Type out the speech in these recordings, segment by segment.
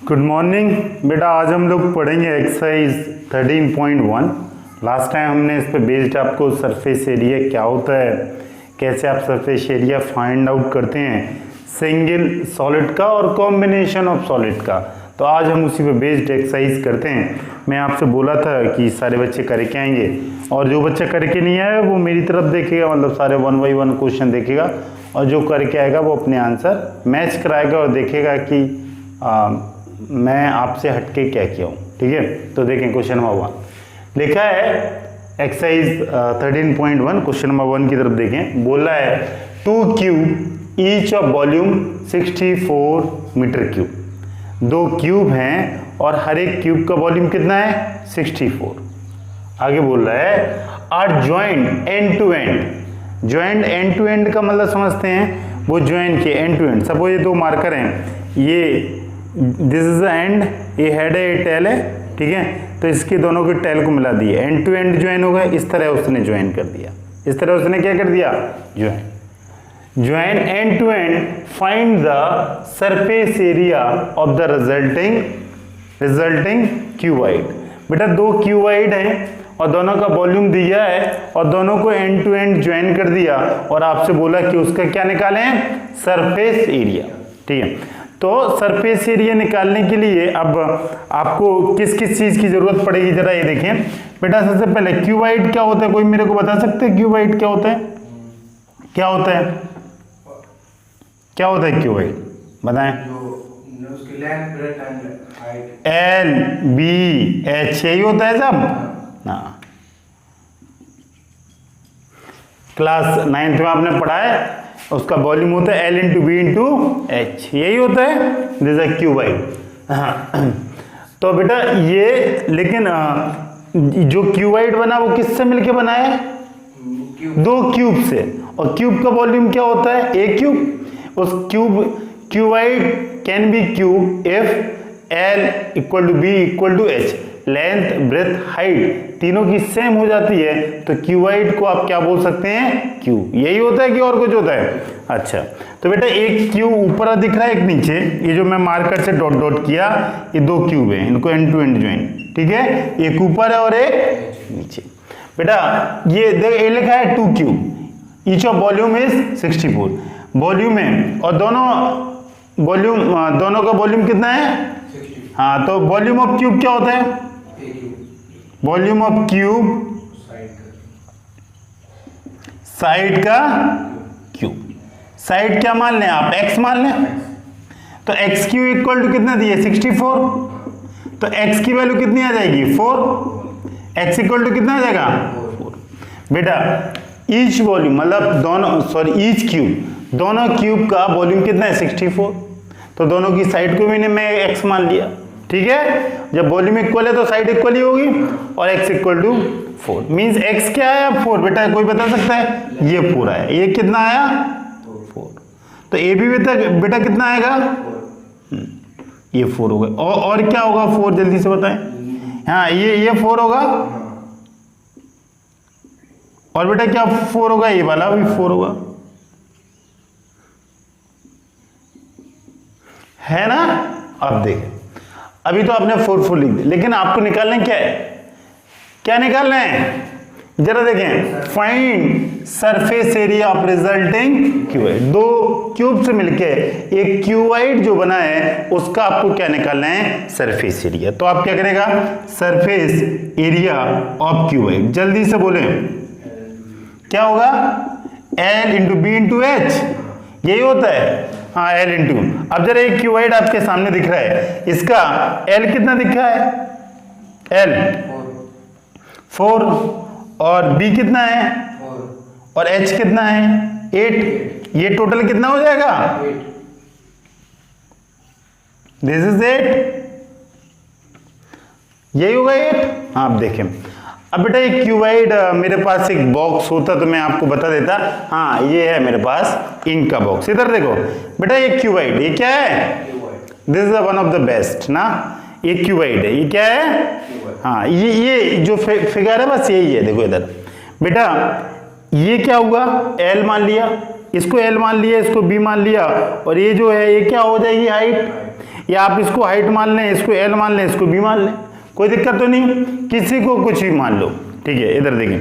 Good morning बेटा। आज हम लोग पढ़ेंगे एक्सरसाइज 13.1। लास्ट टाइम हमने इस पे बेस्ड आपको सरफेस एरिया क्या होता है, कैसे आप सरफेस एरिया फाइंड आउट करते हैं सिंगल सॉलिड का और कॉम्बिनेशन ऑफ सॉलिड का। तो आज हम उसी पे बेस्ड एक्सरसाइज करते हैं। मैं आपसे बोला था कि सारे बच्चे करके आएंगे और जो बच्चा करके नहीं आया वो मेरी तरफ देखेगा, मतलब सारे 1 बाई 1 क्वेश्चन देखेगा और जो करके आएगा वो अपने आंसर मैच कराएगा और देखेगा कि मैं आपसे हटके क्या किया हूँ। ठीक है, तो देखें क्वेश्चन नंबर 1 लिखा है एक्सरसाइज 13.1। क्वेश्चन नंबर 1 की तरफ देखें। बोला है 2 cube each of volume 64 metre cube. 2 cube हैं और हर एक क्यूब का वॉल्यूम कितना है 64। आगे बोल रहा है are joint end to end. Joint end to end का मतलब समझते हैं, वो ज्वाइन किए एंड टू एंड। सपोज ये 2 मार्कर हैं, ये दिस इज द एंड, ये हेड है, ये टेल है। ठीक है, तो इसके दोनों के टेल को मिला दिए, एंड टू एंड ज्वाइन हो गए। इस तरह उसने ज्वाइन कर दिया, इस तरह उसने क्या कर दिया, join end to end. Find the surface area of the resulting cuboid. बेटा 2 क्यूबाइड हैं और दोनों का वॉल्यूम दिया है और दोनों को एंड टू एंड ज्वाइन कर दिया और आपसे बोला कि उसका क्या निकालें, सरफेस एरिया। ठीक है, तो सरफेस एरिया निकालने के लिए अब आपको किस किस चीज की जरूरत पड़ेगी जरा ये देखें। बेटा सबसे पहले क्यूबाइड क्या होता है, कोई मेरे को बता सकते हैं क्यूबाइड क्या होता है? क्या होता है, क्या होता है क्यूबाइड, बताएं। एल बी एच यही होता है सब। हाँ, क्लास 9th में आपने पढ़ा है, उसका वॉल्यूम होता है L into B into H, यही होता है दिस अ क्यूबाइड। तो बेटा ये लेकिन जो क्यूबाइड बना वो किससे मिलके बना है, 2 क्यूब से। और क्यूब का वॉल्यूम क्या होता है, एक क्यूब। उस cuboid can be cube if L equal to B equal to H. Length breadth height तीनों की सेम हो जाती है तो क्यूबाइड को आप क्या बोल सकते हैं, क्यूब। यही होता है कि और कुछ होता है? अच्छा, तो बेटा एक क्यूब ऊपर दिख रहा है, एक नीचे। ये जो मैं मार्कर से डॉट डॉट किया, ये 2 क्यूब है, इनको एंड टू एंड ज्वाइन। ठीक है, एक ऊपर है और एक नीचे। बेटा ये देख, ये लिखा है 2 cube each of volume is 64। Volume है और दोनों का वॉल्यूम कितना है, हाँ। तो वॉल्यूम ऑफ क्यूब क्या होता है, वॉल्यूम ऑफ क्यूब साइड का क्यूब। साइड क्या मान लें आप, x मान लें। तो एक्स क्यूब इक्वल टू कितना दिए 64, तो x की वैल्यू कितनी आ जाएगी 4। x इक्वल टू कितना आ जाएगा 4। बेटा ईच वॉल्यूम मतलब ईच क्यूब, दोनों क्यूब का वॉल्यूम कितना है 64, तो दोनों की साइड को भी मैं x मान लिया। ठीक है, जब वॉल्यूम इक्वल है तो साइड इक्वल ही होगी और x equal to 4 means x क्या आया 4। बेटा कोई बता सकता है, ये 4 आया। ये कितना आया 4, तो ये भी बेटा कितना आएगा, ये 4 होगा। और क्या होगा 4, जल्दी से बताएं। हाँ ये 4 होगा और बेटा क्या 4 होगा, ये वाला भी 4 होगा, है ना। अब देखें, अभी तो आपने 4 लिख दिया, लेकिन आपको निकालना क्या है, क्या निकालना है जरा देखें। Find surface area of resulting cuboid. 2 cube से मिलके एक क्यूबाइड जो बना है उसका आपको क्या निकालना है, सरफेस एरिया। तो आप क्या करेगा, सरफेस एरिया ऑफ क्यूबाइड, जल्दी से बोले क्या होगा, L into B into H, यही होता है। हाँ L इंटू, अब जरा एक क्यूबाइड आपके सामने दिख रहा है, इसका L कितना दिख रहा है, L 4 और B कितना है 4 और H कितना है 8। ये टोटल कितना हो जाएगा, दिस इज 8, यही होगा 8। हाँ आप देखें, अब बेटा एक क्यूबाइड मेरे पास एक बॉक्स होता तो मैं आपको बता देता। हाँ ये है मेरे पास इंक का बॉक्स, इधर देखो बेटा ये क्यूबाइड, ये क्या है, this is one of the best ना। ये क्यूबाइड है, ये क्या है, हाँ ये जो फिगर है बस यही है। देखो इधर बेटा ये क्या हुआ, L मान लिया, इसको L मान लिया, इसको B मान लिया और ये जो है ये क्या हो जाएगी हाइट। या आप इसको हाइट मान लें, इसको एल मान लें, इसको बी मान लें, कोई दिक्कत तो नहीं, किसी को कुछ भी मान लो, ठीक है। इधर देखें,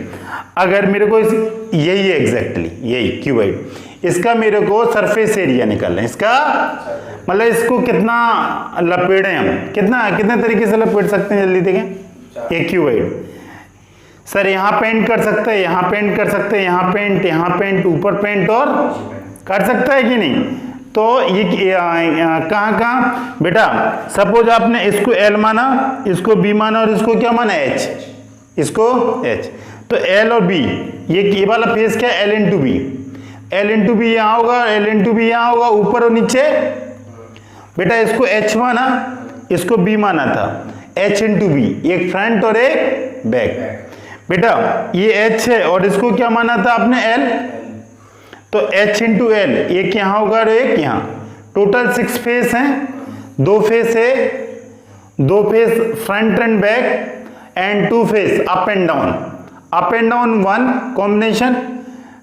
अगर मेरे को यही है एग्जैक्टली यही क्यूबॉइड, इसका मेरे को सरफेस एरिया निकालना है, इसका मतलब इसको कितना लपेड़े हम, कितने तरीके से लपेट सकते हैं, जल्दी देखें। एक क्यूबॉइड सर यहाँ पेंट कर सकते हैं, यहाँ पेंट कर सकते हैं, यहाँ पेंट, ऊपर पेंट और कर सकता है कि नहीं। तो ये कहाँ बेटा, सपोज आपने इसको एल माना, इसको बी माना और इसको क्या माना एच, इसको एच, तो एल और बी ये वाला फेस क्या है, L into B, L into B यहाँ होगा, एल इंटू बी यहाँ होगा, ऊपर और नीचे। बेटा इसको एच माना, इसको बी माना था, एच इंटू बी, एक फ्रंट और एक बैक। बेटा ये एच है और इसको क्या माना था आपने एल, तो एच इंटू एल, एक यहाँ होगा और एक यहाँ, टोटल 6 फेस हैं, 2 फेस है, 2 face front end back and 2 face up and down 1 combination,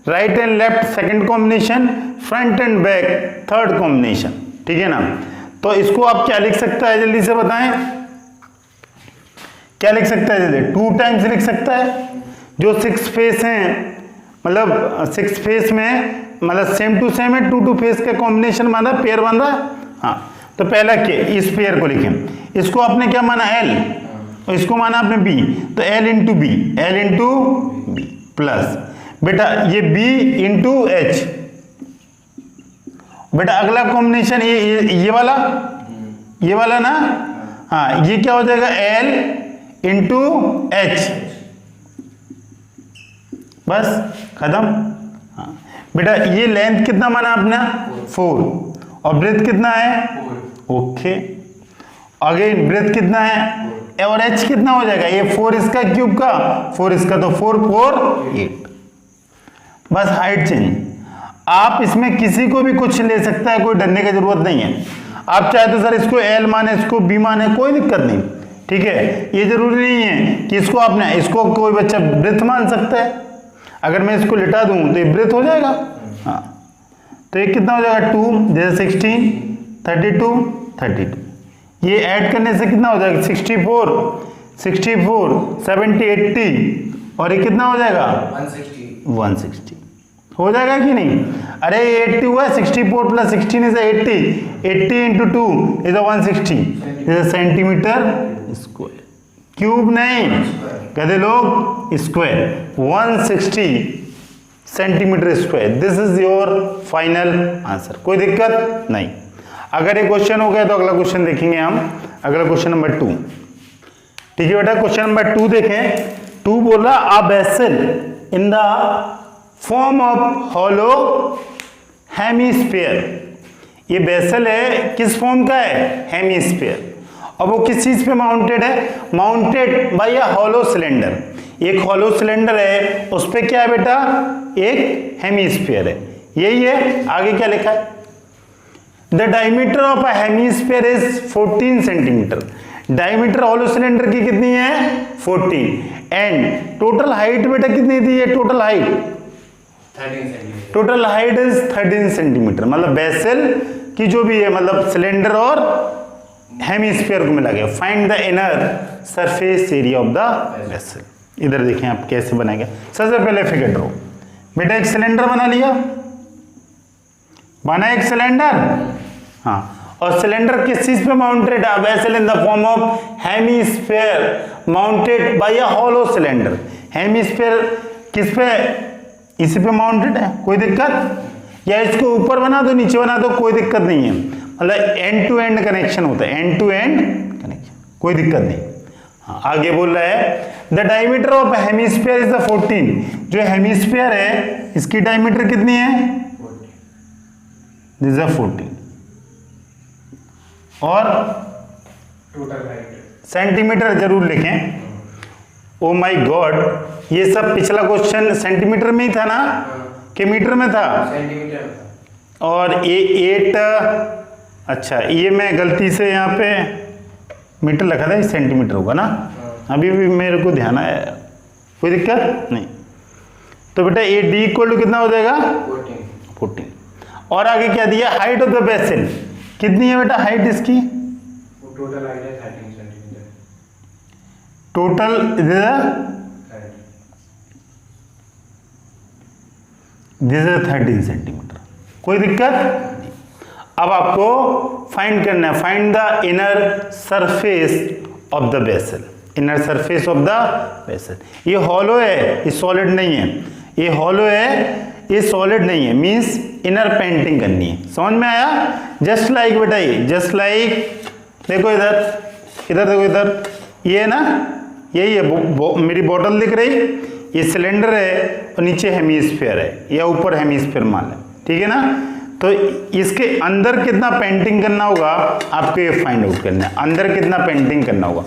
right and left second combination, front end back third combination, ठीक है ना। तो इसको आप क्या लिख सकता है, जल्दी से बताएं, क्या लिख सकता है जल्दी, 2 टाइम्स लिख सकता है। जो 6 फेस हैं, मतलब 6 फेस में मतलब सेम टू सेम है, 2 फेस का कॉम्बिनेशन बांधा, पेयर बांधा। हाँ, तो पहला के इस पेयर को लिखें, इसको आपने क्या माना एल और इसको माना आपने बी, तो L into B, L into B plus बेटा ये बी इंटू एच। बेटा अगला कॉम्बिनेशन ये वाला ना, हाँ ये क्या हो जाएगा, एल इंटू एच, बस खत्म। हाँ बेटा ये लेंथ कितना माना आपने 4 और ब्रेथ कितना है, ओके, अगेन ब्रेथ कितना है और एच कितना हो जाएगा, ये 4 इसका क्यूब का, 4 इसका, तो 4 4 8, बस हाइट चेंज। आप इसमें किसी को भी कुछ ले सकता है, कोई डरने की जरूरत नहीं है। आप चाहे तो सर इसको एल माने, इसको बी माने, कोई दिक्कत नहीं, ठीक है। ये जरूरी नहीं है कि इसको कोई बच्चा ब्रेथ मान सकता है, अगर मैं इसको लिटा दूं तो ये ब्रेथ हो जाएगा। हाँ तो ये कितना हो जाएगा 2, जैसे 16 32 32, ये ऐड करने से कितना हो जाएगा 64 70 80 और ये कितना हो जाएगा 160 हो जाएगा कि नहीं। अरे 80 हुआ, 64 plus 16 is 80 into 2 is 160 is centimetre square, cube नहीं कहते लोग, square 160 centimetre square. This is your final answer, कोई दिक्कत नहीं। अगर ये क्वेश्चन हो गया तो अगला क्वेश्चन देखेंगे हम, अगला क्वेश्चन नंबर 2, ठीक है बेटा। क्वेश्चन नंबर 2 देखें, 2 बोला a vessel in the form of hollow hemisphere. ये वेसल है, किस फॉर्म का है, हेमीस्फीयर, और वो किस चीज पे माउंटेड है, mounted by a hollow cylinder. एक हॉलो सिलेंडर है, उस पे क्या है बेटा, एक हेमीस्फीयर है, यही है। आगे क्या लिखा है, the diameter of a hemisphere is 14 centimetre. Diameter hollow cylinder की कितनी है 14, एंड टोटल हाइट बेटा कितनी थी, ये टोटल हाइट 13 इज 13 सेंटीमीटर। मतलब वेसल की जो भी है, मतलब सिलेंडर और हेमीस्फीयर को मिला गया। Find the inner surface area of the vessel. इधर देखें आप कैसे बनाएंगे। सबसे पहले फिगर ड्रॉ, बेटा एक सिलेंडर बना लिया, बना एक सिलेंडर, हाँ, और सिलेंडर किस चीज पे माउंटेड है, vessel in the form of hemisphere mounted by a hollow cylinder. Hemisphere किस पे, इसी पे माउंटेड है, कोई दिक्कत, या इसको ऊपर बना दो नीचे बना दो, कोई दिक्कत नहीं है। मतलब एंड टू एंड कनेक्शन होता है, एंड टू एंड कनेक्शन, कोई दिक्कत नहीं। हाँ, आगे बोल रहा है the diameter of hemisphere is the 14। जो हेमीस्फीयर है इसकी डायमीटर कितनी है, दिस इज 14, और टोटल हाइट सेंटीमीटर जरूर लिखें। ओ माय गॉड, ये सब पिछला क्वेश्चन सेंटीमीटर में ही था ना, कि मीटर में था, सेंटीमीटर था। और ये 8, अच्छा ये मैं गलती से यहाँ पे मीटर लिखा था, ये सेंटीमीटर होगा ना, अभी भी मेरे को ध्यान आया, कोई दिक्कत नहीं। तो बेटा ये डी इक्वल टू कितना हो जाएगा 14। और आगे क्या दिया, हाइट ऑफ द वेसल कितनी है बेटा, हाइट इसकी टोटल हाइट है 13 centimetre. Total this is 13 centimetre, कोई दिक्कत नहीं। अब आपको फाइंड करना है, find the inner surface of the vessel, inner surface of the vessel. ये हॉलो है, ये सॉलिड नहीं है, ये हॉलो है, ये सॉलिड नहीं है, मींस इनर पेंटिंग करनी है। समझ में आया? जस्ट लाइक बेटा, ये जस्ट लाइक, देखो इधर, इधर देखो, इधर ये है ना, यही है, मेरी बॉटल दिख रही, ये सिलेंडर है और नीचे हेमीस्फीयर है या ऊपर हेमीस्फीयर मान है, ठीक है ना। तो इसके अंदर कितना पेंटिंग करना होगा आपको ये फाइंड आउट करना है, अंदर कितना पेंटिंग करना होगा,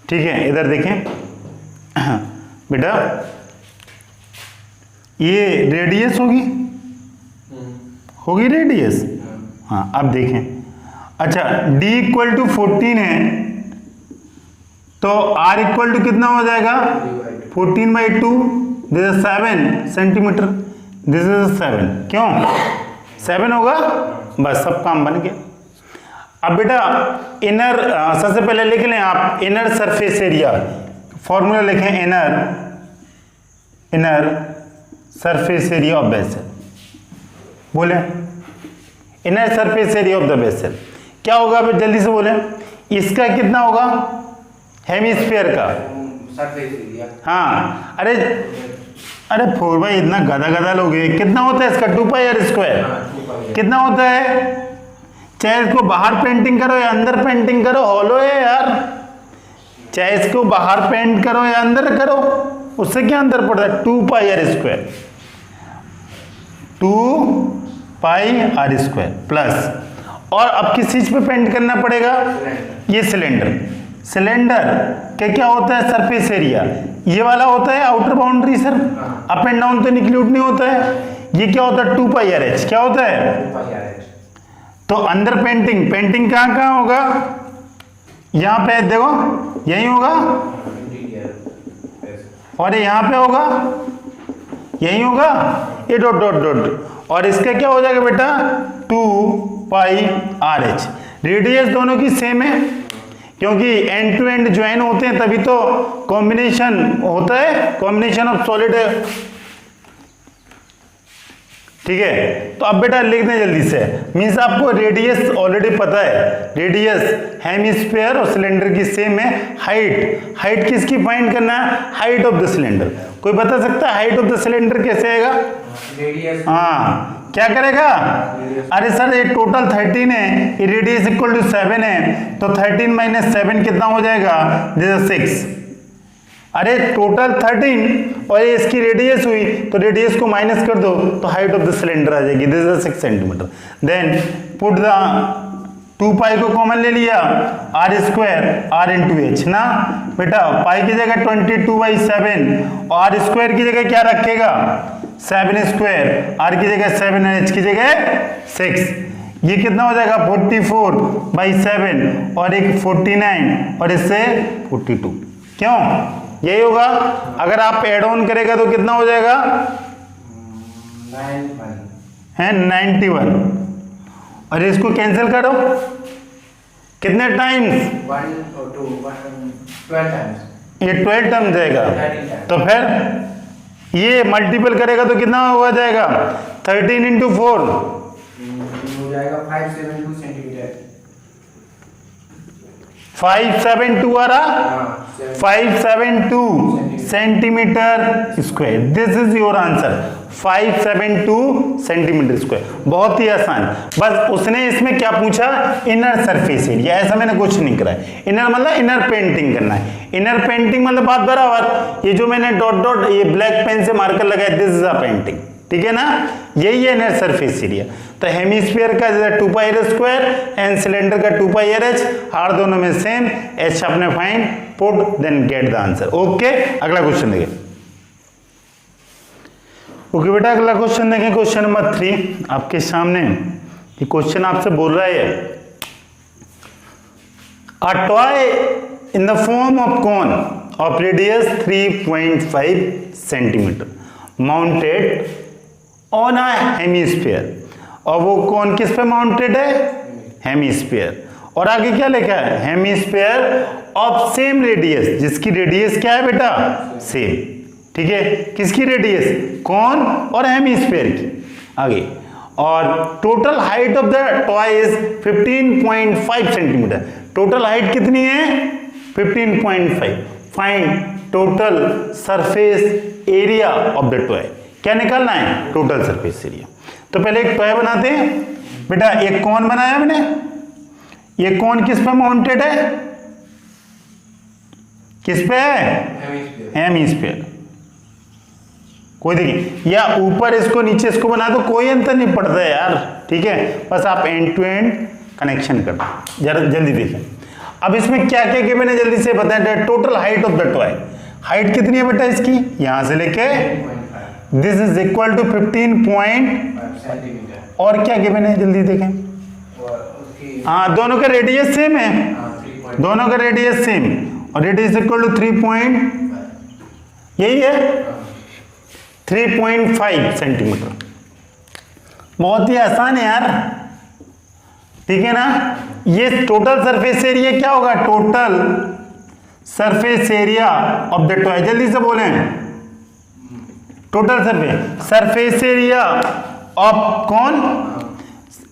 ठीक है। इधर देखें बेटा, ये रेडियस होगी, होगी रेडियस, हाँ। अब देखें, अच्छा d इक्वल टू 14 है, तो r इक्वल टू कितना हो जाएगा 14/2, this is 7 centimetre, this is 7, क्यों 7 होगा, बस सब काम बन गया। अब बेटा इनर, सबसे पहले लिख लें आप इनर सरफेस एरिया, फॉर्मूला लिखें inner surface area of vessel, बोले inner surface area of the vessel क्या होगा, अब जल्दी से बोले, इसका कितना होगा हेमिस्फीयर का सरफेस एरिया, हाँ। अरे 4 भाई, इतना गधा लोग हैं, कितना होता है इसका 2πr², कितना होता है, चाहे इसको बाहर पेंटिंग करो या अंदर पेंटिंग करो, हॉलो है यार, चाहे इसको बाहर पेंट करो या अंदर करो, उससे क्या अंदर पड़ता है 2πr², 2πr² प्लस, और अब किस चीज पे पेंट करना पड़ेगा, ये सिलेंडर के क्या होता है सरफेस एरिया, ये वाला होता है outer boundary sir, up and down तो इंक्लूड नहीं होता है, ये क्या होता है 2πrh, क्या होता है, तो अंदर पेंटिंग कहाँ होगा, यहाँ पे देखो यही होगा, और यहाँ पे होगा, यही होगा, ये डॉट, और इसका क्या हो जाएगा बेटा 2πrh। रेडियस दोनों की सेम है, क्योंकि एंड टू एंड ज्वाइन होते हैं तभी तो कॉम्बिनेशन होता है, कॉम्बिनेशन ऑफ सॉलिड है, ठीक है। तो अब बेटा लिख दें जल्दी से, मीन्स आपको रेडियस ऑलरेडी पता है, रेडियस हेमिस्फीयर और सिलेंडर की सेम है, हाइट किसकी फाइंड करना है, हाइट ऑफ द सिलेंडर। कोई बता सकता है हाइट ऑफ द सिलेंडर कैसे आएगा, रेडियस, हाँ क्या करेगा, अरे सर ये टोटल 13 है, ये रेडियस इक्वल टू 7 है, तो 13 - 7 कितना हो जाएगा, दिस इज 6। अरे टोटल 13 और ये इसकी रेडियस हुई, तो रेडियस को माइनस कर दो तो हाइट ऑफ द सिलेंडर आ जाएगी, this is 6 centimetre. Then put the 2π को कॉमन ले लिया, r² r × h ना बेटा, पाई की जगह 22/7 और r² की जगह क्या रखेगा 7², r की जगह 7 और h की जगह 6, ये कितना हो जाएगा 44/7 और एक 49 और इससे 42, क्यों यही होगा। अगर आप एड ऑन करेगा तो कितना हो जाएगा 91, और इसको कैंसिल करो कितने टाइम्स, 1 और 2 12 टाइम्स, ये 12 टाइम्स जाएगा, तो फिर ये मल्टीपल करेगा तो कितना हो जाएगा 13 × 4 हो जाएगा 572 सेंटीमीटर, 572 आ रहा, 572 centimetre square, this is your answer 572 centimetre square. बहुत ही आसान, बस उसने इसमें क्या पूछा इनर सरफेस एरिया, ऐसा मैंने कुछ नहीं करा है। इनर मतलब इनर पेंटिंग करना है, इनर पेंटिंग मतलब बात बराबर, ये जो मैंने डॉट ये ब्लैक पेन से मार्कर लगाया दिस इज अ पेंटिंग, ठीक है ना, यही है इनर सरफेस एरिया। तो हेमिस्फीयर का 2πr² एंड सिलेंडर का 2πrh, हार दोनों में सेम, एच आपने find put then get the answer. Okay, अगला क्वेश्चन देखें। ओके बेटा, अगला क्वेश्चन देखें, क्वेश्चन नंबर 3 आपके सामने। ये क्वेश्चन आपसे बोल रहा है a toy in the form of cone of radius 3.5 centimetre mounted on a hemisphere, और वो कोन किस पे माउंटेड है हेमिस्फीयर, और आगे क्या लिखा है, हेमिस्फीयर ऑफ सेम रेडियस, जिसकी रेडियस क्या है बेटा, सेम। ठीक है, किसकी रेडियस, कोन और हेमिस्फीयर की। आगे, और total height of the toy is 15.5 centimetre. Total height कितनी है, 15.5। Find total surface area of the toy. क्या निकालना है, टोटल सरफेस एरिया। तो पहले एक टॉय बनाते हैं बेटा। एक कोन बनाया मैंने, ये कोन किस पे माउंटेड है, किस पे है, हेमिस्फीयर। कोई देखिए, या ऊपर इसको नीचे इसको बना दो, कोई अंतर नहीं पड़ता है यार। ठीक है, बस आप एंड टू एंड कनेक्शन कर दो। जरा जल्दी देखें, अब इसमें क्या क्या गिवन है जल्दी से बताएं। Total height of the toy, height कितनी है बेटा इसकी, यहां से लेके this is equal to 15.5 centimetre. और क्या गिवन है जल्दी देखें। हाँ, दोनों का रेडियस सेम है, दोनों का रेडियस सेम, और रेडियस इक्वल टू 3. यही है 3.5 सेंटीमीटर। बहुत ही आसान है यार, ठीक है ना। ये टोटल सरफेस एरिया क्या होगा, total surface area of the toy. जल्दी से बोलें, टोटल सरफेस एरिया ऑफ कौन,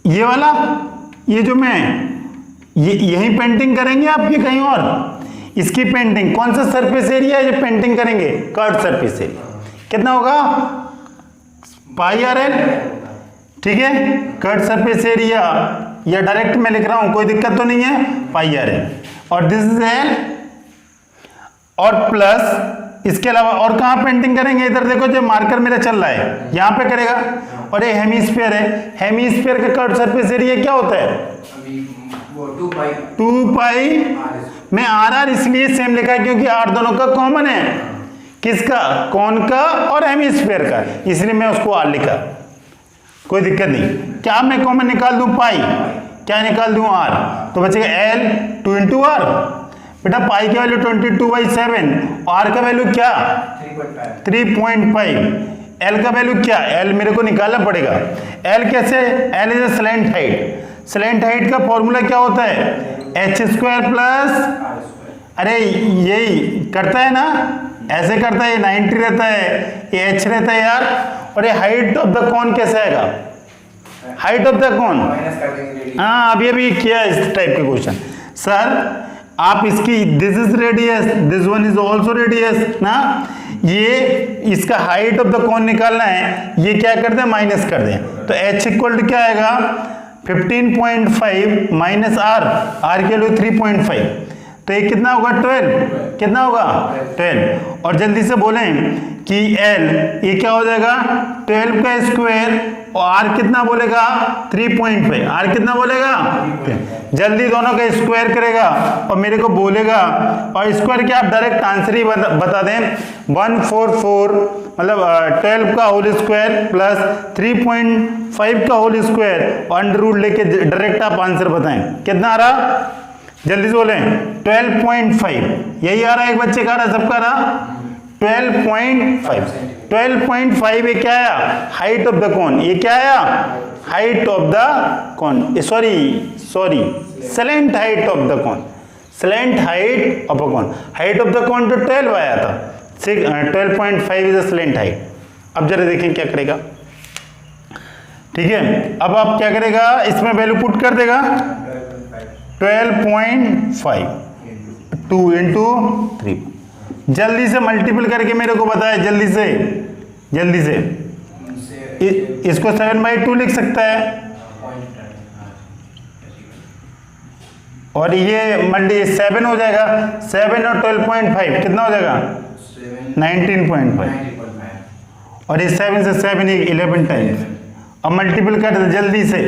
ये वाला, ये जो मैं यही पेंटिंग करेंगे आपकी कहीं और, इसकी पेंटिंग कौन सा सरफेस एरिया है, ये पेंटिंग करेंगे कर्व सरफेस एरिया। कितना होगा, पाई आर एल। ठीक है, कर्व सरफेस एरिया, या डायरेक्ट मैं लिख रहा हूं, कोई दिक्कत तो नहीं है, पाई आर एल। और दिस इज एल, और प्लस इसके अलावा और कहां पेंटिंग करेंगे, इधर देखो जो मार्कर मेरा चल रहा है यहां पे करेगा। और ये हेमिस्फीयर है, हेमिस्फीयर का कर्व सरफेस एरिया क्या होता है, अभी वो 2 पाई। मैं आर इसलिए सेम लिखा है क्योंकि आर दोनों का कॉमन है, किसका, कोन का और हेमिस्फीयर का, इसलिए मैं उसको आर लिखा। कोई दिक्कत नहीं। क्या मैं कॉमन निकाल दूं, पाई, क्या निकाल दूं, आर, तो बचेगा एल 2 इंटू आर। बेटा पाई की वैल्यू 22/7, आर का वैल्यू क्या, 3.5, एल का वैल्यू क्या, एल मेरे को निकालना पड़ेगा। एल कैसे, L is a slant height. Slant height का फॉर्मूला क्या होता है, h² प्लस, अरे यही करता है ना, ऐसे करता है, 90 रहता है, ये h रहता है यार। और ये हाइट ऑफ द कॉन कैसे आएगा, हाइट ऑफ द कॉन, हाँ अभी किया इस टाइप के क्वेश्चन। सर आप इसकी this is radius, this one is also radius ना, ये इसका हाइट ऑफ द कॉन निकालना है, ये क्या कर दें, माइनस कर दें। तो h इक्वल टू क्या आएगा, 15.5 माइनस आर, आर की वैल्यू 3.5, तो ये कितना होगा, 12, कितना होगा 12। और जल्दी से बोलें कि एल ये क्या हो जाएगा, 12 का स्क्वायर, और आर कितना बोलेगा, 3.5, आर कितना बोलेगा, जल्दी दोनों का स्क्वायर करेगा और मेरे को बोलेगा। और स्क्वायर क्या, आप डायरेक्ट आंसर ही बता दें, 144 मतलब 12 का होल स्क्वायर प्लस 3.5 का होल स्क्वायर, अंडर रूट लेके डायरेक्ट आप आंसर बताएं, कितना आ रहा, जल्दी से बोलें, 12.5। यही आ रहा है, एक बच्चे का आ रहा, सबका रहा 12.5। 12.5 ये क्या आया, हाइट ऑफ द कॉन, ये क्या आया, height of the cone, sorry slant height of the cone, slant height of a cone. Height of the cone तो 12 आया था, 12.5 इज स्लैंट हाइट। अब जरा देखें क्या करेगा, ठीक है। अब आप क्या करेगा, इसमें वैल्यू पुट कर देगा 12.5, 2 इंटू 3। जल्दी से मल्टीपल करके मेरे को बताए, जल्दी से इसको 7/2 लिख सकता है, और ये मल्टी 7 हो जाएगा, 7 और 12.5 कितना हो जाएगा, 19.5। और ये 7 से 7 11 टाइम्स। अब मल्टीपल कर दे जल्दी से,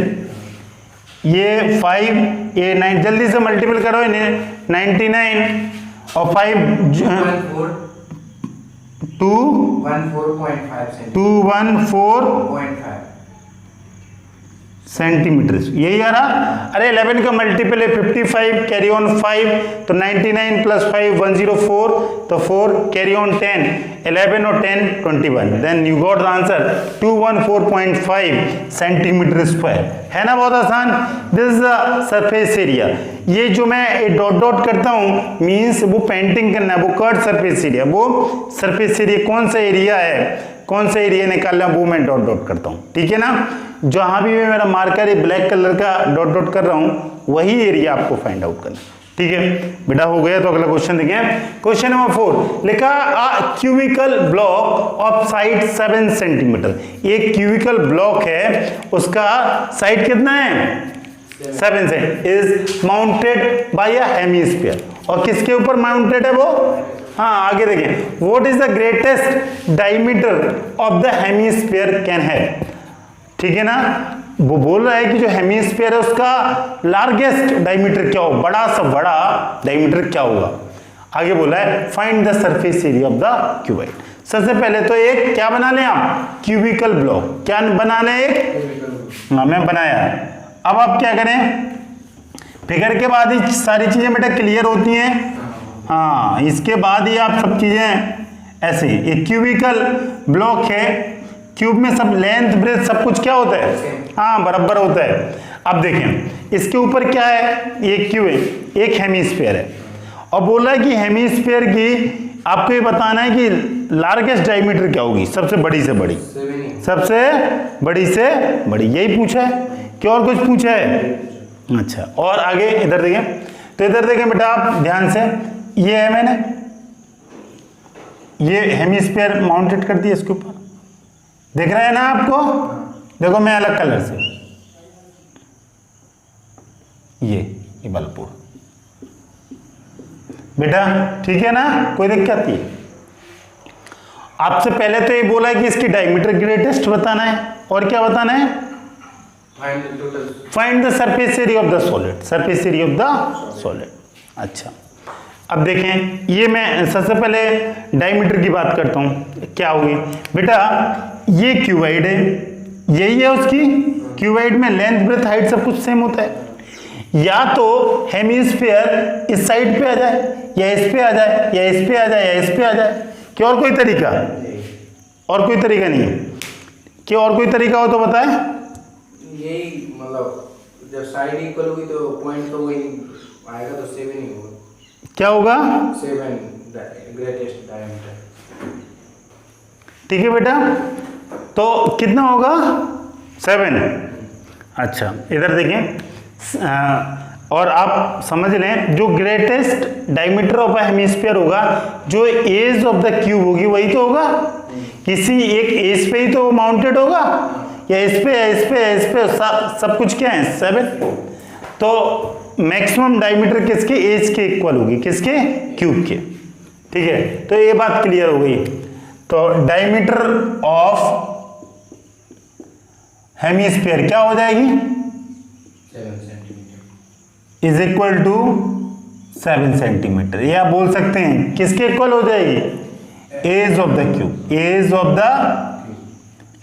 ये 5 ये 9, जल्दी से मल्टीपल करो, 99 और 5 214.5 सेंटीमीटर, यही आ रहा। अरे 11 का मल्टीपल है 55, कैरी ऑन 5 तो 99 प्लस 5 104 तो 4 कैरी ऑन 10 11 और 10 21, then you got the answer 214.5 centimetre square. है ना बहुत आसान। This is the surface area. ये जो मैं डॉट डॉट करता हूँ मीन्स वो पेंटिंग करना है, वो कर्व सरफेस एरिया, वो सरफेस एरिया कौन सा एरिया है, कौन सा एरिया निकालना वो मैं डॉट डॉट करता हूँ, ठीक है ना। जहां भी मैं मेरा मार्कर ब्लैक कलर का डॉट डॉट कर रहा हूं वही एरिया आपको फाइंड आउट करना, ठीक है बेटा। हो गया तो अगला क्वेश्चन देखें। क्वेश्चन नंबर 4 लिखा a cubical block of side 7 centimetre. एक क्यूबिकल ब्लॉक है, उसका साइड कितना है 7 से, is mounted by a hemisphere. और किसके ऊपर माउंटेड है वो, हाँ आगे देखें। What is the greatest diameter of the hemisphere can have, ठीक है ना। वो बोल रहा है कि जो हेमिस्फीयर है उसका लार्जेस्ट डायमीटर क्या हो, बड़ा सा बड़ा डायमीटर क्या होगा। आगे बोला है find the surface area of the cuboid. सबसे पहले तो एक क्या बना लें आप, क्यूबिकल ब्लॉक। क्या बना लें एक, हाँ मैं बनाया है। अब आप क्या करें, फिगर के बाद ही सारी चीजें बेटा क्लियर होती हैं, हाँ इसके बाद ही आप सब चीजें ऐसे। एक क्यूबिकल ब्लॉक है, क्यूब में सब लेंथ ब्रेथ सब कुछ क्या होता है, हाँ बराबर होता है। अब देखें इसके ऊपर क्या है, एक क्यूब है, एक हेमिस्फीयर है, और बोला है कि हेमिस्फीयर की आपको ये बताना है कि लार्जेस्ट डायमीटर क्या होगी, सबसे बड़ी से बड़ी, सबसे बड़ी से बड़ी, यही पूछा है कि और कुछ पूछा है। अच्छा और आगे इधर देखें, तो इधर देखें बेटा आप ध्यान से, ये है मैंने ये हेमिस्फीयर माउंटेड कर दिया इसके ऊपर, दिख रहा है ना आपको। देखो मैं अलग कलर से, ये बल्ब बेटा, ठीक है ना, कोई दिक्कत नहीं। आपसे पहले तो ये बोला है कि इसकी डायमीटर ग्रेटेस्ट बताना है, और क्या बताना है, find the surface area of the solid, surface area of the solid. अच्छा अब देखें, ये मैं सबसे पहले डायमीटर की बात करता हूं, क्या होगी बेटा, ये क्यूबाइड है, यही है उसकी क्यूबाइड में लेंथ ब्रेथ हाइट सब कुछ सेम होता है। या तो हेमिस्फीयर इस साइड पे आ जाए, या इस पे आ जाए, या इस पे आ जाए, या इस पे आ जाए, कि और कोई तरीका, और कोई तरीका नहीं है कि और कोई तरीका हो तो बताएं। यही मतलब जब साइड इक्वल होगी तो पॉइंट तो वही आएगा, तो 7 ही होगा। क्या होगा, 7 ग्रेटेस्ट डायमीटर, ठीक है बेटा। तो कितना होगा 7। अच्छा इधर देखें, और आप समझ लें जो ग्रेटेस्ट डायमीटर ऑफ हेमिस्फीयर होगा, जो एज ऑफ द क्यूब होगी वही तो होगा, किसी एक एज पे ही तो माउंटेड होगा, या इस पे, इस पे, इस पे, सब कुछ क्या है 7। तो मैक्सिमम डायमीटर किसके, एज के इक्वल होगी, किसके, क्यूब के, ठीक है। तो ये बात क्लियर हो गई। तो डायमीटर ऑफ हेमिस्फीयर क्या हो जाएगी, 7 centimetre, is equal to 7 centimetre, या बोल सकते हैं किसके इक्वल हो जाएगी, edge of the cube, edge of the,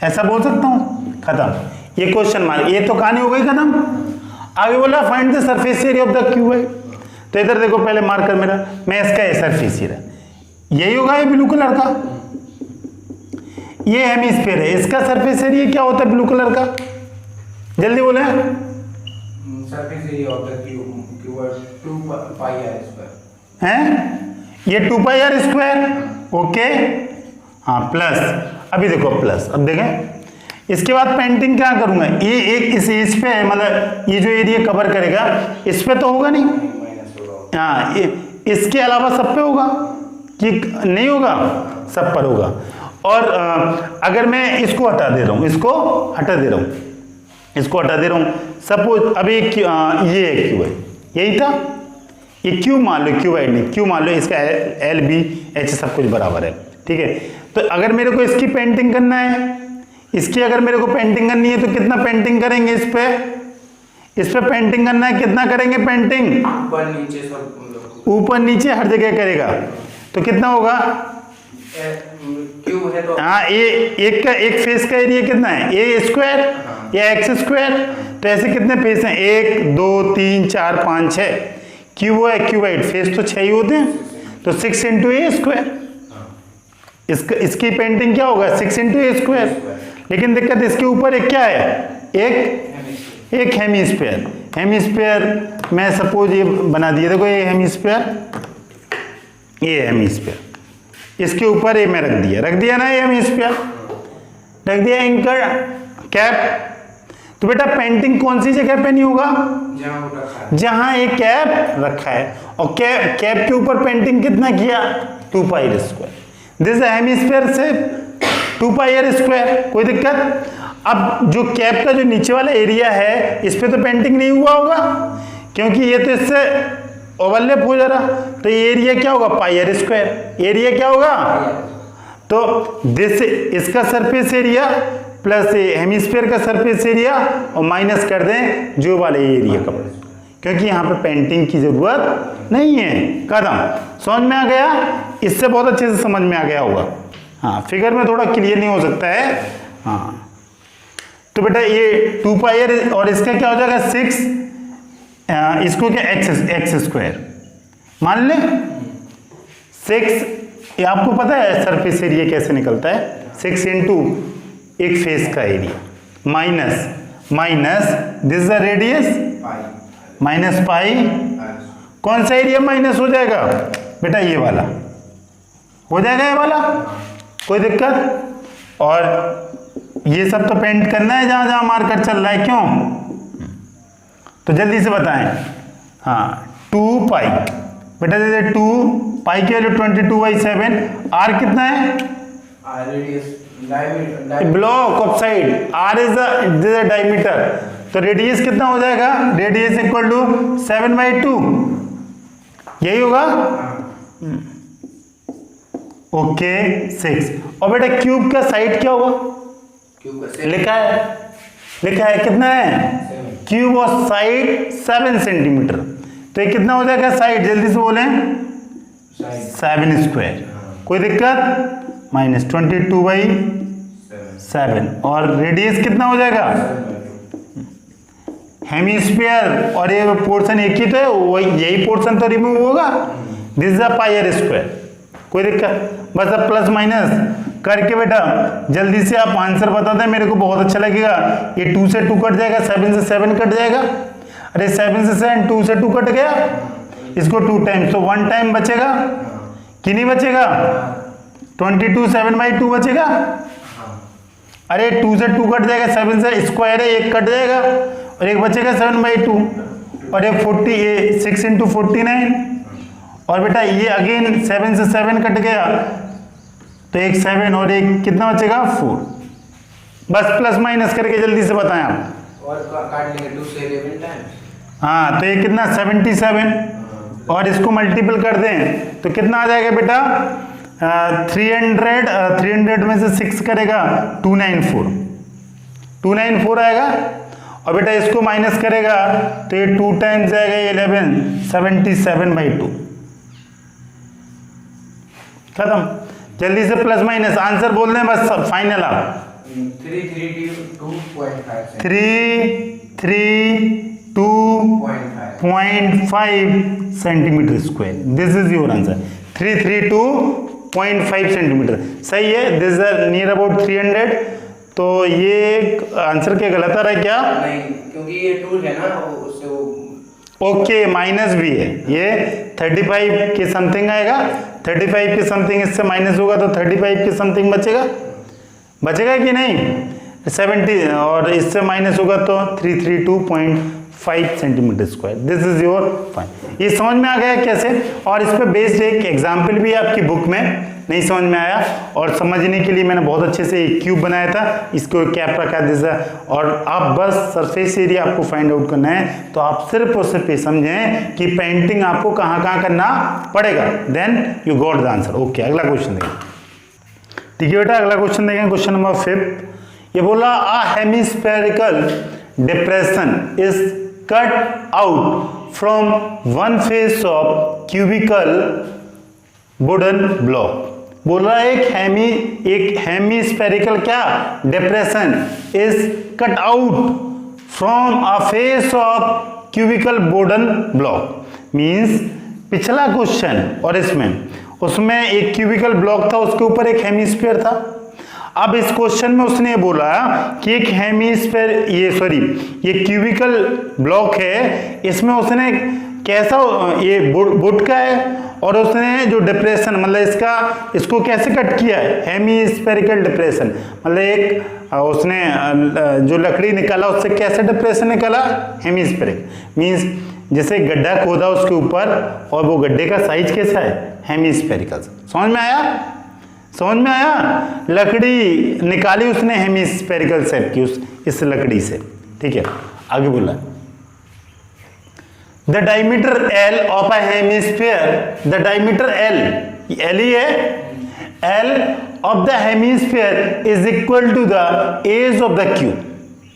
ऐसा बोल सकता हूं, खत्म। ये क्वेश्चन मार्क, ये तो कहानी हो गई खत्म। आगे बोला find the surface area of the cuboid. तो इधर देखो पहले मार्कर मेरा, मैं इसका सरफेस एरिया, यही होगा ये ब्लू कलर का, ये हेमिस्फीयर है, इसका सरफेस एरिया क्या होता है ब्लू कलर का, जल्दी बोले। Surface area of the cube 2 pi are square हैं, ये 2 पाई आर स्क्वायर, ओके हाँ प्लस, अभी देखो प्लस, अब देखें इसके बाद पेंटिंग क्या करूंगा, ये एक इस पे है, मतलब ये जो एरिया कवर करेगा इस पे तो होगा नहीं, हाँ इसके अलावा सब पे होगा कि नहीं होगा, सब पर होगा। और अगर मैं इसको हटा दे रहा हूं, इसको हटा दे रहा हूं, इसको हटा दे रहा हूं, सपोज अभी ये क्यू है, यही था, ये क्यू मान लो, क्यूबाइड नहीं, क्यू मान लो, इसका एल बी एच सब कुछ बराबर है, ठीक है। तो अगर मेरे को इसकी पेंटिंग करना है, इसकी अगर मेरे को पेंटिंग करनी है तो कितना पेंटिंग करेंगे, इस पे पेंटिंग करना है, कितना करेंगे पेंटिंग, ऊपर नीचे सब, ऊपर नीचे हर जगह करेगा, तो कितना होगा, क्यूब है तो हाँ, एक फेस का एरिया कितना है, ए स्क्वायर या एक्स स्क्वायर, तो ऐसे कितने फेस हैं, 1 2 3 4 5 6, क्यूबॉइड फेस तो 6 ही होते हैं, तो 6 इंटू ए स्क्वायर। इसकी पेंटिंग क्या होगा, 6 इंटू ए स्क्वायर। लेकिन दिक्कत इसके ऊपर एक क्या है, एक हेमीस्फीयर मैं सपोज ये बना दिया, देखो ये हेमीस्फीयर, इसके ऊपर ये मैं रख दिया ना, ये हेमीस्फीयर रख दिया, एंकर कैप। तो बेटा पेंटिंग कौन सी जगह पे नहीं होगा, जहां एक कैप रखा है, और कैप के ऊपर पेंटिंग कितना किया, 2 पाई r स्क्वायर। दिस हेमीस्फीयर से 2 पाई r स्क्वायर, कोई दिक्कत। अब जो कैप का जो नीचे वाला एरिया है, इस पे तो पेंटिंग नहीं हुआ होगा, क्योंकि ये तो इससे ओवरलैप हो जा रहा, तो ये एरिया क्या होगा, पाई r स्क्वायर। एरिया क्या होगा, तो दिस इसका सरफेस एरिया प्लस हेमीस्फीयर का सरफेस एरिया, और माइनस कर दें जो वाले एरिया का, क्योंकि यहाँ पे पेंटिंग की जरूरत नहीं है। खत्म। समझ में आ गया, इससे बहुत अच्छे से समझ में आ गया होगा। हाँ, फिगर में थोड़ा क्लियर नहीं हो सकता है। हाँ, तो बेटा ये 2 पाई r, और इसका क्या हो जाएगा 6, इसको क्या एक्स स्क्वायर मान ले 6। ये आपको पता है सरफेस एरिया कैसे निकलता है, 6 इंटू एक फेस का area minus this is the radius minus pi. कौन सा एरिया माइनस हो जाएगा बेटा, ये वाला हो जाएगा, ये वाला, कोई दिक्कत। और ये सब तो पेंट करना है जहां जहां मार्कर चल रहा है, क्यों, तो जल्दी से बताएं। हाँ, 2 पाई बेटा, जैसे 2 पाई की वैल्यू 22/7, आर कितना है, block of side, R is the diameter, तो रेडियस कितना हो जाएगा, रेडियस इक्वल टू 7/2, यही होगा। ओके 6। और बेटा क्यूब का साइड क्या होगा, लिखा है कितना है, क्यूब और साइड 7 सेंटीमीटर, तो ये कितना हो जाएगा साइड, जल्दी से बोलें, 7 स्क्वायर, कोई दिक्कत, माइनस 22/7, और रेडियस कितना हो जाएगा, हेमीस्फीयर, और ये पोर्शन एक ही तो है, वही यही पोर्शन तो रिमूव होगा, this is pi r square, कोई दिक्कत। बस अब प्लस माइनस करके बेटा जल्दी से आप आंसर बता दें, मेरे को बहुत अच्छा लगेगा। ये 2 से 2 कट जाएगा, 7 से 7 कट जाएगा, अरे 7 से 7, 2 से 2 कट गया, इसको 2 टाइम्स, तो 1 टाइम बचेगा कि नहीं बचेगा, 22 7/2 बचेगा। अरे 2 से 2 कट जाएगा, 7 से स्क्वायर है, 1 कट जाएगा, और 1 बचेगा 7/2, और ये 40, ये 6 इंटू 49, और बेटा ये अगेन 7 से 7 कट गया, तो 1 7 और 1 कितना बचेगा 4। बस प्लस माइनस करके जल्दी से बताएं आप, और काट लेंगे 2 से 11 टाइम्स। हाँ, तो ये कितना 77, और इसको मल्टीपल कर दें तो कितना आ जाएगा बेटा, 300 में से 6 करेगा 294 आएगा, और बेटा इसको माइनस करेगा तो ये 2 टाइम्स जाएगा 11, 77/2। खत्म। जल्दी से प्लस माइनस आंसर बोल दें बस, फाइनल आप 332.5 centimetre square, this is your answer, 332.5 centimetre, सही है, दिस इज नियर अबाउट 300। तो ये आंसर क्या गलत आ रहा है क्या, नहीं, क्योंकि ये 2 है ना, उससे वो ओके माइनस भी है, ये 35 के समथिंग आएगा, 35 के समथिंग इससे माइनस होगा तो 35 के समथिंग बचेगा कि नहीं, 70, और इससे माइनस होगा तो 332.5 centimetre square, this is your fine. ये समझ में आ गया कैसे, और इस पर बेस्ड एक एग्जाम्पल भी आपकी बुक में नहीं समझ में आया, और समझने के लिए मैंने बहुत अच्छे से एक क्यूब बनाया था, इसको कैप रखा दिया, और आप बस सरफेस एरिया आपको फाइंड आउट करना है, तो आप सिर्फ और सिर्फ ये समझें कि पेंटिंग आपको कहाँ कहाँ करना पड़ेगा, then you got the answer. Okay, अगला क्वेश्चन देखें। ठीक है बेटा, अगला क्वेश्चन देखें, क्वेश्चन नंबर 5। ये बोला a hemispherical depression is cut out from one face of cubical wooden block. बोल रहा है एक हेमिस्फेरिकल क्या depression is cut out from a face of cubical wooden block, means पिछला क्वेश्चन और उसमें एक क्यूबिकल ब्लॉक था, उसके ऊपर एक हेमिस्फीयर था। अब इस क्वेश्चन में उसने बोला कि एक हेमिस्फीयर, ये क्यूबिकल ब्लॉक है, इसमें उसने कैसा, ये वुड का है, और उसने जो डिप्रेशन मतलब इसको कैसे कट किया है, हेमिस्फेरिकल डिप्रेशन, मतलब एक उसने जो लकड़ी निकाला उससे कैसे डिप्रेशन निकाला, हेमिस्फेरिक, मींस जैसे गड्ढा खोदा उसके ऊपर और वो गड्ढे का साइज कैसा है, हेमिस्फेरिकल। समझ में आया, समझ में आया, लकड़ी निकाली उसने हेमिस्फेरिकल शेप की इस लकड़ी से, ठीक है। आगे बोला, the diameter L of a hemisphere, the diameter L ही है, L of the hemisphere is equal to the edge of the cube,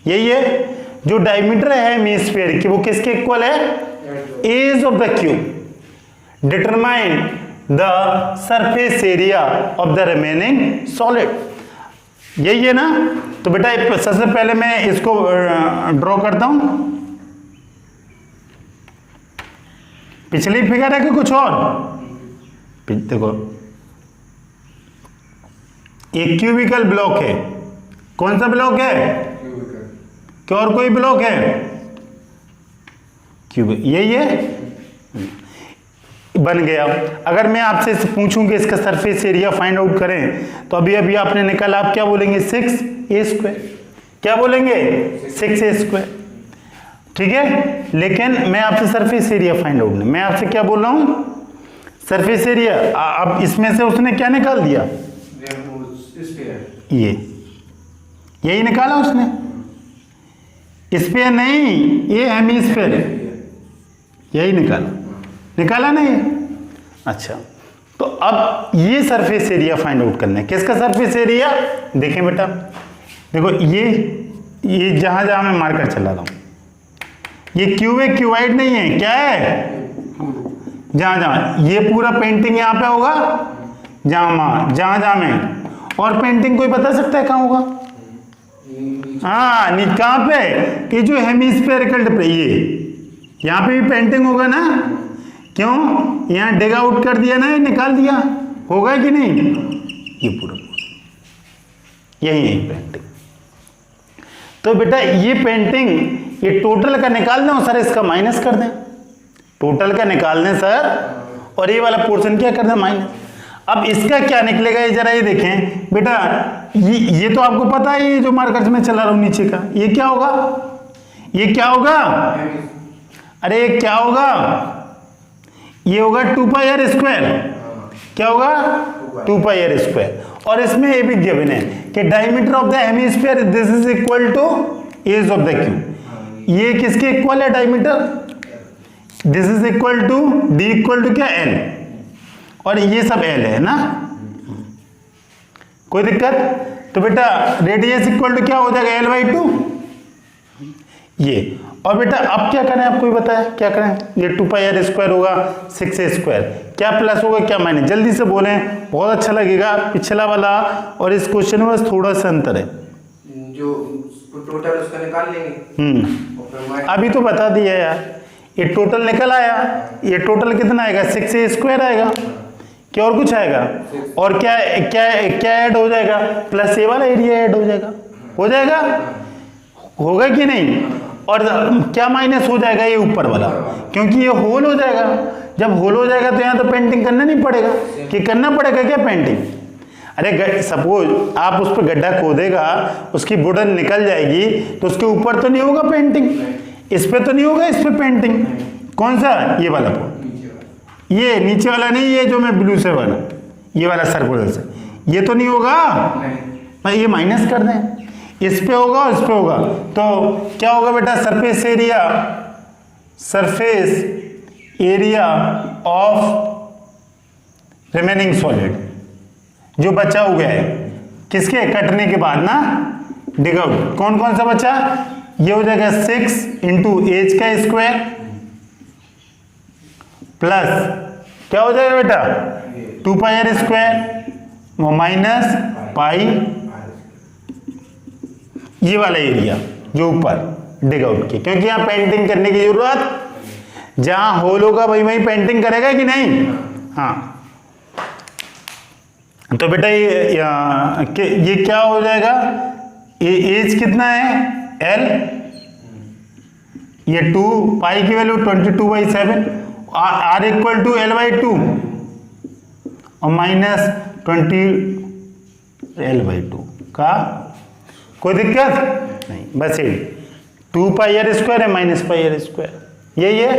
यही है जो डायमीटर है हेमिस्फीयर की, वो किसके इक्वल है, edge of the cube. Determine the surface area of the remaining solid, यही है ना। तो बेटा सबसे पहले मैं इसको ड्रॉ करता हूं, पिछली फिगर है कि कुछ और, देखो एक क्यूबिकल ब्लॉक है, कौन सा ब्लॉक है, क्या और कोई ब्लॉक है, क्यूब, यही है, बन गया। अगर मैं आपसे पूछूं कि इसका सरफेस एरिया फाइंड आउट करें, तो अभी अभी आपने निकाला, आप क्या बोलेंगे, 6a², क्या बोलेंगे, 6a², ठीक है। लेकिन मैं आपसे सरफेस एरिया फाइंड आउट नहीं, मैं आपसे क्या बोल रहा हूं, सरफेस एरिया। अब इसमें से उसने क्या निकाल दिया, यही निकाला उसने, स्फीयर नहीं, ये हेमिस्फीयर है, यही निकाला नहीं। अच्छा, तो अब ये सरफेस एरिया फाइंड आउट करना है, किसका सरफेस एरिया, देखें बेटा, देखो ये जहां जहां मैं मार्कर चला रहा हूं, ये क्यूब है, क्यूबाइड नहीं है, क्या है, जहां जहां, ये पूरा पेंटिंग यहां पे होगा, जहां जहां में, और पेंटिंग कोई बता सकता है कहां होगा, हाँ, कहां पे, ये जो हेमिस्फेरिकल डिप्रेशन, ये यहां पे भी पेंटिंग होगा ना, क्यों, यहां डिग आउट कर दिया ना, ये निकाल दिया, होगा कि नहीं, ये पूरा यही पेंटिंग। तो बेटा ये पेंटिंग, ये टोटल का निकाल दें सर, इसका माइनस कर दें, टोटल का निकाल दें सर, और ये वाला पोर्शन क्या कर दें, माइनस। अब इसका क्या निकलेगा, ये जरा ये देखें बेटा, ये तो आपको पता है, ये जो मार्कर में चला रहा हूं नीचे का, ये क्या होगा, ये क्या होगा, अरे ये क्या होगा, ये होगा 2πr², क्या होगा, 2πr², और इसमें ये भी गिवन है कि diameter of the hemisphere this is equal to edge of the cube, ये किसके इक्वल है, diameter, this is equal to D equal to क्या, एल, और ये सब एल है ना, कोई दिक्कत। तो बेटा रेडियस इक्वल टू क्या हो जाएगा, l/2, ये, और बेटा अब क्या करें, आपको बताया क्या करें, ये 2πr² होगा 6a², क्या प्लस होगा क्या माइनस, जल्दी से बोलें, बहुत अच्छा लगेगा, पिछला वाला और इस क्वेश्चन में बस थोड़ा सा अंतर है, जो टोटल उसका निकाल लेंगे, अभी तो बता दिया यार, ये टोटल निकल आया, ये टोटल कितना आएगा, 6a² आएगा, क्या और कुछ आएगा, और क्या क्या क्या ऐड हो जाएगा, प्लस ये वाला एरिया ऐड हो जाएगा, होगा कि नहीं, और क्या माइनस हो जाएगा, ये ऊपर वाला, क्योंकि ये होल हो जाएगा, जब होल हो जाएगा तो यहाँ तो पेंटिंग करना नहीं पड़ेगा, कि करना पड़ेगा क्या पेंटिंग, अरे सपोज आप उस पर गड्ढा खोदेगा, उसकी वुडन निकल जाएगी, तो उसके ऊपर तो नहीं होगा पेंटिंग, इस पे तो नहीं होगा, इस पे पेंटिंग, कौन सा, ये वाला, ये नीचे वाला नहीं, ये जो मैं ब्लू से बना, ये वाला सर्कुलर से, ये तो नहीं होगा, ये माइनस कर दें, इस पे होगा और इस पे होगा, तो क्या होगा बेटा, surface area of remaining solid, जो बचा हुआ है किसके कटने के बाद ना, डिग आउट, कौन कौन सा बचा, ये हो जाएगा 6 × एज का स्क्वायर प्लस क्या हो जाएगा बेटा, 2πr² माइनस पाई, ये वाला एरिया जो ऊपर, डिग आउट किया, क्योंकि यहाँ पेंटिंग करने की जरूरत, जहां होल होगा भाई वहीं पेंटिंग करेगा कि नहीं। हाँ तो बेटा ये क्या हो जाएगा, एज कितना है एल, ये 2 पाई की value 22/7, are equal to L/2 और माइनस 20 L/2 का कोई दिक्कत नहीं, बस ये 2 पाई आर स्क्वायर है माइनस पाई आर स्क्वायर, यही है।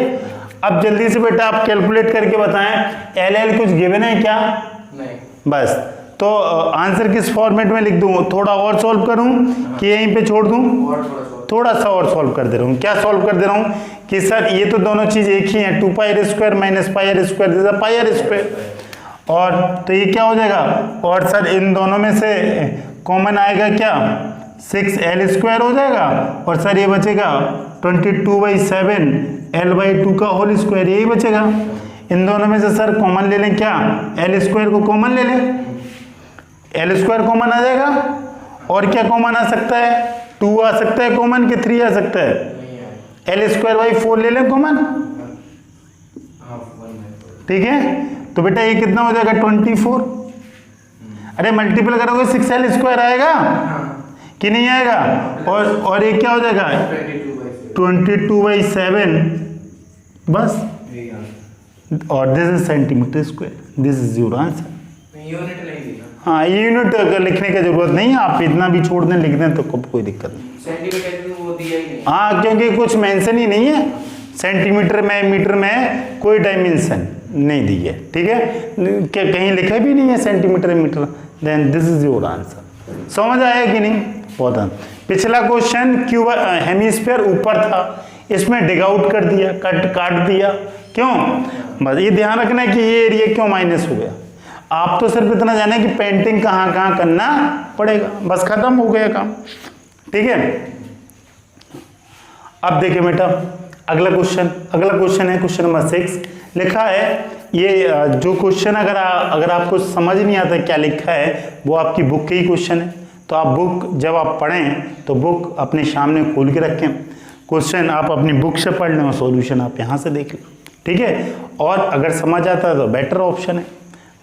अब जल्दी से बेटा आप कैलकुलेट करके बताएं, एल कुछ गिवन है क्या, नहीं, बस। तो आंसर किस फॉर्मेट में लिख दूं, थोड़ा और सॉल्व करूं कि यहीं पे छोड़ दूं, थोड़ा सा और सॉल्व कर दे रहा हूं। क्या सॉल्व कर दे रहा हूं कि सर ये तो दोनों चीज एक ही है, 2 pi are square minus pi are square जैसा पाई आर स्क्वायर, और तो ये क्या हो जाएगा, और सर इन दोनों में से कॉमन आएगा क्या, 6L स्क्वायर हो जाएगा, और सर ये बचेगा 22/7 L/2 का होल स्क्वायर, यही बचेगा। इन दोनों में से सर कॉमन ले लें क्या, एल स्क्वायर को कॉमन ले लें, एल स्क्वायर कॉमन आ जाएगा, और क्या कॉमन आ सकता है, 2 आ सकता है कॉमन कि 3 आ सकता है, एल स्क्वायर बाई 4 ले लें कॉमन, ठीक है। तो बेटा ये कितना हो जाएगा 24, अरे मल्टीपल करोगे 6L स्क्वायर आएगा कि नहीं आएगा, और ये क्या हो जाएगा 22/7 बस, और this is centimetre square, this is your answer. Unit नहीं दी ना, हाँ यूनिट लिखने की जरूरत नहीं है, आप इतना भी छोड़ दें लिख दें तो कोई दिक्कत नहीं, सेंटीमीटर वो दिया ही नहीं। हाँ क्योंकि कुछ मेंशन ही नहीं है, सेंटीमीटर में मीटर में कोई डायमेंशन नहीं दी है, ठीक है, कहीं लिखा भी नहीं है centimetre metre, then this is your answer. समझ आया कि नहीं, बहुत पिछला क्वेश्चन क्यूब हेमिस्फीयर ऊपर था, इसमें डिग आउट कर दिया, काट दिया, क्यों, बस ये ध्यान रखना है कि ये एरिया क्यों माइनस हो गया। आप तो सिर्फ इतना जाने कि पेंटिंग कहाँ कहाँ करना पड़ेगा, बस खत्म हो गया काम, ठीक है। अब देखिए बेटा अगला क्वेश्चन है क्वेश्चन नंबर 6, लिखा है ये जो क्वेश्चन अगर आपको समझ नहीं आता क्या लिखा है, वो आपकी बुक के ही क्वेश्चन है, तो आप बुक जब आप पढ़ें तो बुक अपने सामने खोल के रखें, क्वेश्चन आप अपनी बुक से पढ़ लें और सॉल्यूशन आप यहाँ से देख लें, ठीक है। और अगर समझ आता है तो बेटर ऑप्शन है।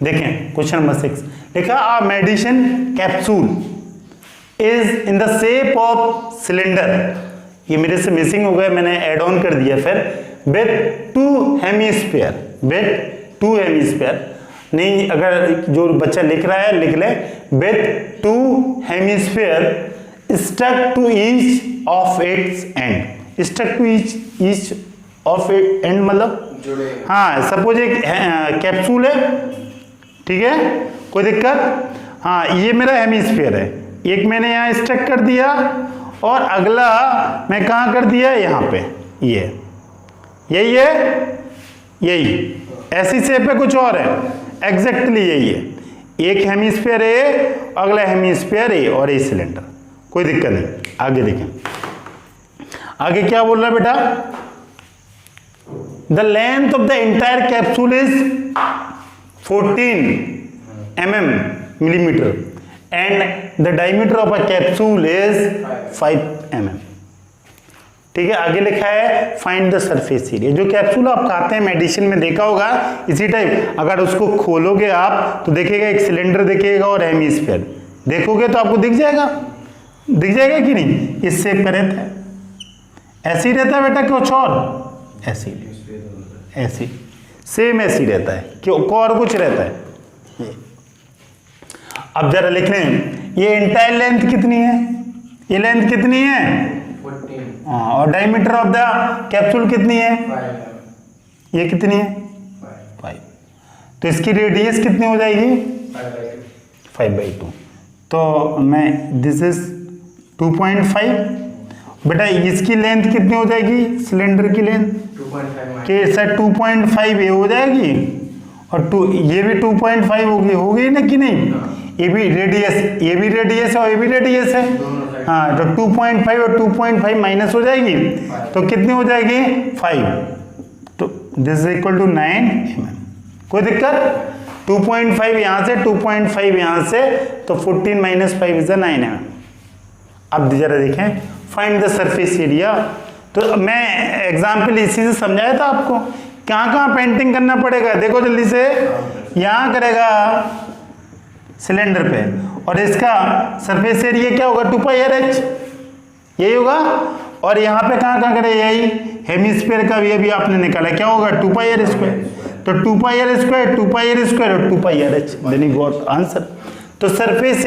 देखें क्वेश्चन नंबर 6 लिखा, a medicine capsule is in the shape of cylinder, ये मेरे से मिसिंग हो गया, मैंने ऐड ऑन कर दिया, फिर विथ 2 हेमिस्फीयर, नहीं अगर जो बच्चा लिख रहा है लिख ले, with 2 hemisphere stuck to each of its end, stuck to each of it end मतलब जुड़े, हाँ सपोज एक कैप्सूल है, ठीक है, कोई दिक्कत, हाँ ये मेरा हेमिस्फीयर है, एक मैंने यहाँ स्टक कर दिया और अगला मैं कहाँ कर दिया, यहाँ पे, ये यही है, यही ऐसी शेप है, कुछ और है, एग्जैक्टली यही है, एक हेमिस्फीयर है अगला हेमिस्फीयर है और ये सिलेंडर, कोई दिक्कत नहीं। आगे देखें, आगे क्या बोल रहा है बेटा, the length of the entire capsule is 14 millimeter and the diameter of a capsule is 5 mm, ठीक है। आगे लिखा है फाइंड द सरफेस एरिया, जो कैप्सूल आप खाते हैं मेडिसिन में देखा होगा इसी टाइप, अगर उसको खोलोगे आप तो देखेगा एक सिलेंडर दिखेगा और हेमिस्फीयर देखोगे तो आपको दिख जाएगा कि नहीं, इस शेप का रहता है, ऐसे ही रहता है बेटा, कुछ और ऐसे सेम ऐसे ही रहता है, क्यों और कुछ रहता है। अब जरा लिख लें, ये एंटायर लेंथ कितनी है, ये लेंथ कितनी है 14, और डायमीटर ऑफ द कैप्सूल कितनी है 5, ये कितनी है 5, तो इसकी रेडियस कितनी हो जाएगी 5/2, तो मैं दिस इज 2.5, बेटा इसकी लेंथ कितनी हो जाएगी, सिलेंडर की लेंथ 2.5 के सर 2.5 ये हो जाएगी, और ये भी 2.5 होगी ना कि नहीं, ये भी रेडियस है और ये भी रेडियस है, हाँ, तो 2.5 और 2.5 माइनस हो जाएगी, तो कितनी हो जाएगी 5, तो this is equal to 9 mm, कोई दिक्कत, 2.5 यहाँ से 2.5 यहाँ से, तो 14 - 5 इज 9 mm। अब जरा देखें फाइंड द सरफेस एरिया। तो मैं एग्जाम्पल इसी से समझाया था आपको, कहाँ कहाँ पेंटिंग करना पड़ेगा, देखो जल्दी से। यहाँ करेगा सिलेंडर पे, और इसका सरफेस एरिया क्या होगा, 2πrh, यही होगा। और यहाँ पे कहाँ कहाँ करे, यही हेमिस्फीयर का भी अभी आपने निकाला, क्या होगा 2πr²। तो 2πr², 2πr² और 2πrh, then you got answer. तो सरफेस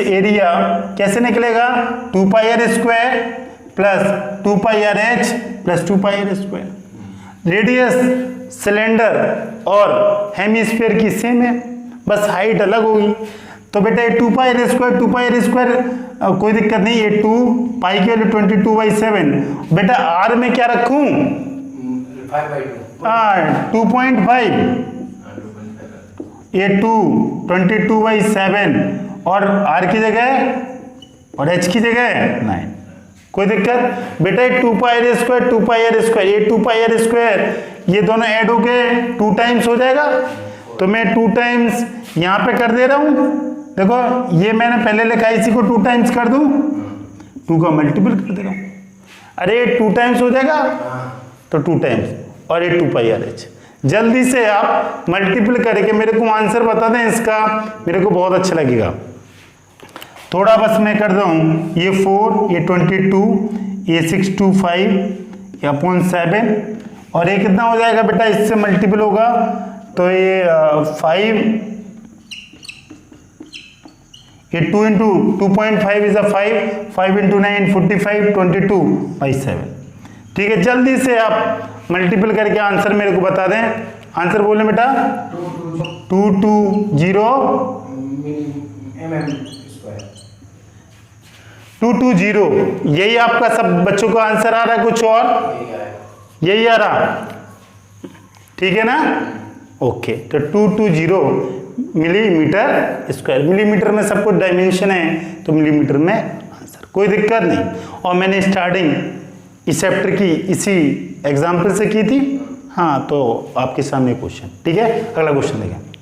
एरिया कैसे निकलेगा, 2πr² plus 2πrh plus 2πr²। Radius cylinder और हेमिस्फीयर की सेम है, बस हाइट अलग होगी। तो बेटा ये 2πr² कोई दिक्कत नहीं, ये 2 पाई की वैल्यू 22/7। बेटा r में क्या रखूं, 2.5, ये 2 22/7 और r की जगह और h की जगह 9, कोई दिक्कत। बेटा ये 2πr², 2πr², ये 2πr², ये दोनों ऐड होके 2 टाइम्स हो जाएगा। तो मैं 2 टाइम्स यहाँ पे कर दे रहा हूँ, देखो ये मैंने पहले लिखा, इसी को 2 टाइम्स कर दूं, 2 का मल्टीपल कर दे रहा हूँ। अरे 2 टाइम्स हो जाएगा, तो 2 टाइम्स, और ये 2πrh। जल्दी से आप मल्टीपल करके मेरे को आंसर बता दें इसका, मेरे को बहुत अच्छा लगेगा। थोड़ा बस मैं कर दूँ, ये 4, ये 22, ये 625, ये अपॉन 7, और ये कितना हो जाएगा बेटा, इससे मल्टीपल होगा तो ये 5, ये 2 इंटू 2.5 इज 5 इंटू 9 45, 22/7। ठीक है, जल्दी से आप मल्टीपल करके आंसर मेरे को बता दें। आंसर बोले बेटा, 220, यही आपका सब बच्चों का आंसर आ रहा है, कुछ और यही आ रहा, ठीक है ना। ओके, तो 220 मिलीमीटर स्क्वायर, मिलीमीटर में सब कुछ डायमेंशन है, तो मिलीमीटर में आंसर, कोई दिक्कत नहीं। और मैंने स्टार्टिंग इस चैप्टर की इसी एग्जाम्पल से की थी। हाँ, तो आपके सामने क्वेश्चन, ठीक है। अगला क्वेश्चन देखें।